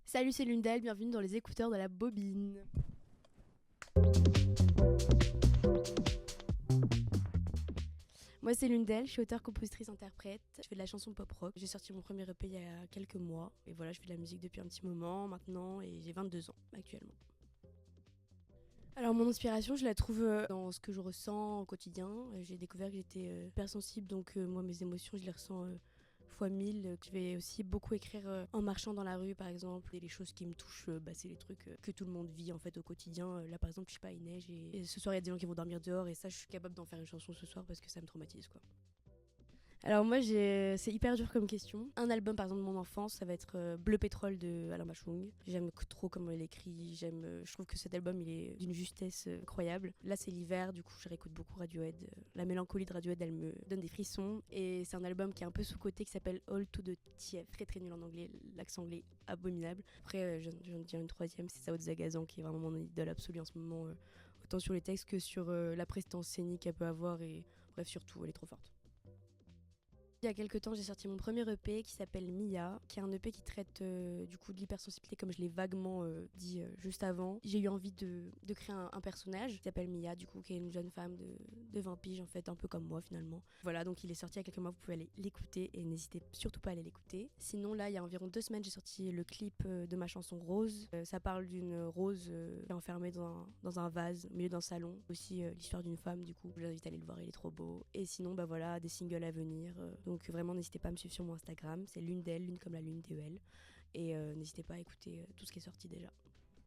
Salut, c'est Lundel, bienvenue dans les écouteurs de la bobine. Moi, c'est Lundel, je suis auteure, compositrice, interprète. Je fais de la chanson pop-rock. J'ai sorti mon premier EP il y a quelques mois. Et voilà, je fais de la musique depuis un petit moment maintenant et j'ai 22 ans actuellement. Alors mon inspiration, je la trouve dans ce que je ressens au quotidien. J'ai découvert que j'étais hyper sensible, donc moi mes émotions, je les ressens fois 1000. Je vais aussi beaucoup écrire en marchant dans la rue par exemple. Et les choses qui me touchent, c'est les trucs que tout le monde vit en fait au quotidien. Là par exemple, je sais pas, il neige et ce soir il y a des gens qui vont dormir dehors et ça je suis capable d'en faire une chanson ce soir parce que ça me traumatise quoi. Alors moi, c'est hyper dur comme question. Un album, par exemple, de mon enfance, ça va être Bleu Pétrole de Alain Bachung. J'aime trop comment il écrit. Je trouve que cet album, il est d'une justesse incroyable. Là, c'est l'hiver, du coup, je réécoute beaucoup Radiohead. La mélancolie de Radiohead, elle me donne des frissons. Et c'est un album qui est un peu sous-coté, qui s'appelle All to the TF. Très très nul en anglais, l'accent anglais abominable. Après, je viens de dire une troisième, c'est Sao de Zagazan, qui est vraiment mon idole absolue en ce moment. Autant sur les textes que sur la prestance scénique qu'elle peut avoir. Et bref, surtout, elle est trop forte. Il y a quelques temps, j'ai sorti mon premier EP qui s'appelle Mia, qui est un EP qui traite du coup de l'hypersensibilité comme je l'ai vaguement dit juste avant. J'ai eu envie de créer un personnage qui s'appelle Mia, du coup, qui est une jeune femme de 20 piges en fait, un peu comme moi finalement. Voilà, donc il est sorti il y a quelques mois, vous pouvez aller l'écouter et n'hésitez surtout pas à aller l'écouter. Sinon là, il y a environ 2 semaines, j'ai sorti le clip de ma chanson Rose. Ça parle d'une rose qui est enfermée dans un vase au milieu d'un salon. Aussi l'histoire d'une femme, du coup. Je vous invite à aller le voir, il est trop beau. Et sinon, bah voilà, des singles à venir. Donc vraiment, n'hésitez pas à me suivre sur mon Instagram. C'est Lundel, lune comme la lune, DEL. Et n'hésitez pas à écouter tout ce qui est sorti déjà.